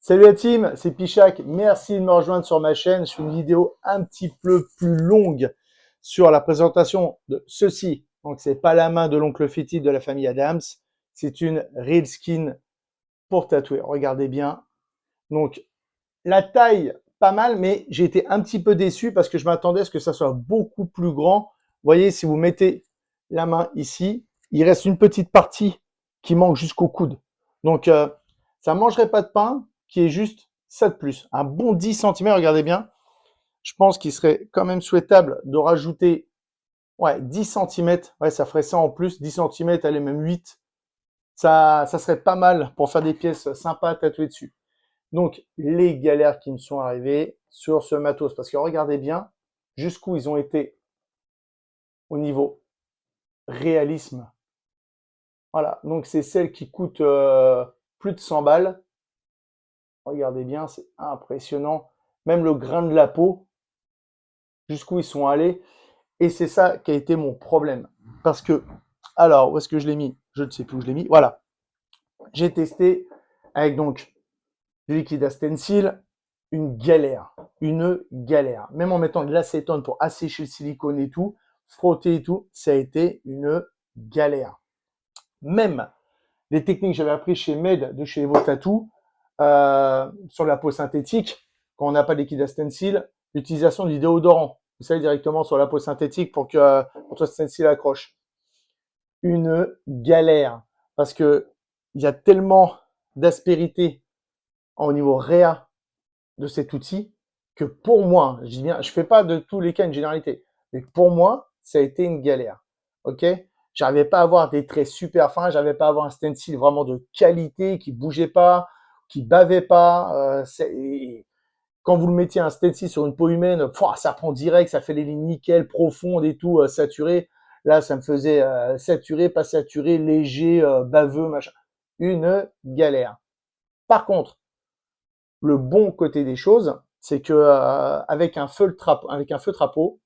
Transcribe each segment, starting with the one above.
Salut la team, c'est Pichak. Merci de me rejoindre sur ma chaîne. Je fais une vidéo un petit peu plus longue sur la présentation de ceci. Donc, c'est pas la main de l'oncle fétide de la famille Adams. C'est une Real Skin pour tatouer. Regardez bien. Donc, la taille, pas mal, mais j'ai été un petit peu déçu parce que je m'attendais à ce que ça soit beaucoup plus grand. Vous voyez, si vous mettez la main ici, il reste une petite partie qui manque jusqu'au coude. Donc, ça ne mangerait pas de pain, qui est juste ça de plus. Un bon 10 cm, regardez bien. Je pense qu'il serait quand même souhaitable de rajouter 10 cm. Ouais, ça ferait ça en plus. 10 cm, allez, même 8. Ça serait pas mal pour faire des pièces sympas à tatouer dessus. Donc, les galères qui me sont arrivées sur ce matos. Parce que regardez bien jusqu'où ils ont été au niveau réalisme. Voilà. Donc, c'est celle qui coûte plus de 100 balles. Regardez bien, c'est impressionnant. Même le grain de la peau, jusqu'où ils sont allés. Et c'est ça qui a été mon problème. Parce que, alors, où est-ce que je l'ai mis? Je ne sais plus où je l'ai mis. Voilà. J'ai testé avec donc du liquide à stencil, une galère. Une galère. Même en mettant de l'acétone pour assécher le silicone et tout, frotter et tout, ça a été une galère. Même les techniques que j'avais appris chez Med, de chez Evo Tattoo, sur la peau synthétique, quand on n'a pas de liquide à stencil, l'utilisation du déodorant. Vous savez, directement sur la peau synthétique pour que votre stencil accroche. Une galère. Parce que il y a tellement d'aspérité au niveau réa de cet outil que pour moi, je dis bien, je fais pas de tous les cas une généralité, mais pour moi, ça a été une galère. Ok? J'arrivais pas à avoir des traits super fins, j'arrivais pas à avoir un stencil vraiment de qualité qui bougeait pas, qui bavait pas. Quand vous le mettiez un stencil sur une peau humaine, ça prend direct, ça fait les lignes nickel, profondes et tout, saturées. Là, ça me faisait saturé, pas saturé, léger, baveux, machin. Une galère. Par contre, le bon côté des choses, c'est que avec un feutre à peau,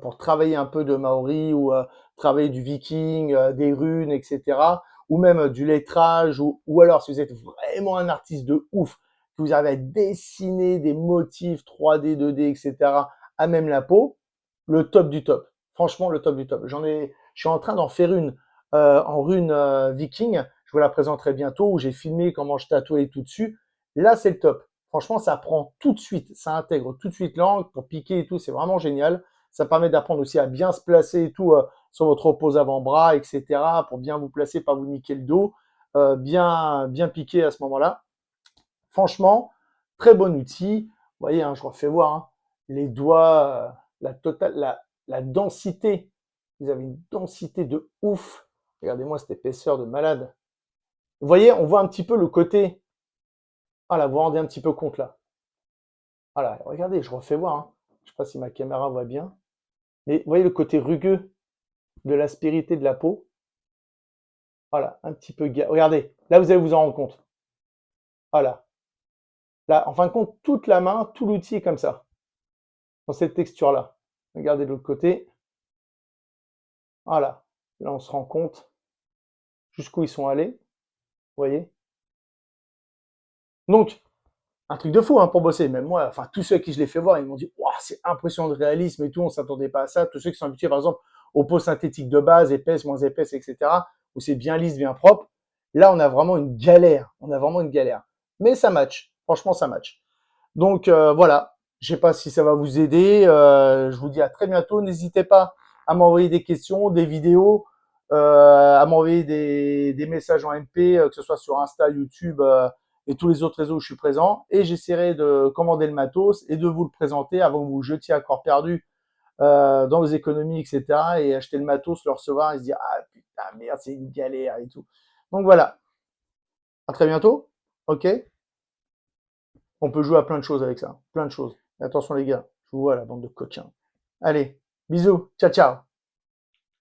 pour travailler un peu de Maori ou travailler du Viking, des runes, etc., ou même du lettrage, ou alors si vous êtes vraiment un artiste de ouf, que vous arrivez à dessiner des motifs 3D, 2D, etc., à même la peau, le top du top. Franchement, le top du top. Je suis en train d'en faire une en rune Viking. Je vous la présenterai bientôt où j'ai filmé comment je tatouais tout dessus. Là, c'est le top. Franchement, ça prend tout de suite, ça intègre tout de suite l'angle pour piquer et tout. C'est vraiment génial. Ça permet d'apprendre aussi à bien se placer et tout sur votre repose avant-bras, etc. pour bien vous placer, pas vous niquer le dos, bien piquer à ce moment-là. Franchement, très bon outil. Vous voyez, hein, je refais voir hein, les doigts, la densité. Vous avez une densité de ouf. Regardez-moi cette épaisseur de malade. Vous voyez, on voit un petit peu le côté. Voilà, vous vous rendez un petit peu compte là. Voilà, regardez, je refais voir. Hein. Je ne sais pas si ma caméra voit bien. Mais vous voyez le côté rugueux de l'aspérité de la peau. Voilà, un petit peu. Regardez, là vous allez vous en rendre compte. Voilà. Là, en fin de compte, toute la main, tout l'outil est comme ça, dans cette texture-là. Regardez de l'autre côté. Voilà. Là, on se rend compte jusqu'où ils sont allés. Vous voyez. Donc, un truc de fou hein, pour bosser. Même moi, enfin, tous ceux à qui je l'ai fait voir, ils m'ont dit wow, c'est impressionnant de réalisme et tout, on ne s'attendait pas à ça. Tous ceux qui sont habitués, par exemple, aux peaux synthétiques de base, épaisses, moins épaisses, etc., où c'est bien lisse, bien propre. Là, on a vraiment une galère. On a vraiment une galère. Mais ça match. Franchement, ça match. Donc voilà, je sais pas si ça va vous aider. Je vous dis à très bientôt. N'hésitez pas à m'envoyer des questions, des vidéos, à m'envoyer des messages en MP, que ce soit sur Insta, YouTube et tous les autres réseaux où je suis présent. Et j'essaierai de commander le matos et de vous le présenter avant que vous vous jetiez à corps perdu dans vos économies, etc. Et acheter le matos, le recevoir et se dire ah putain merde, c'est une galère et tout. Donc voilà, à très bientôt. Ok. On peut jouer à plein de choses avec ça. Plein de choses. Et attention les gars, je vous vois la bande de coquins. Allez, bisous, ciao ciao.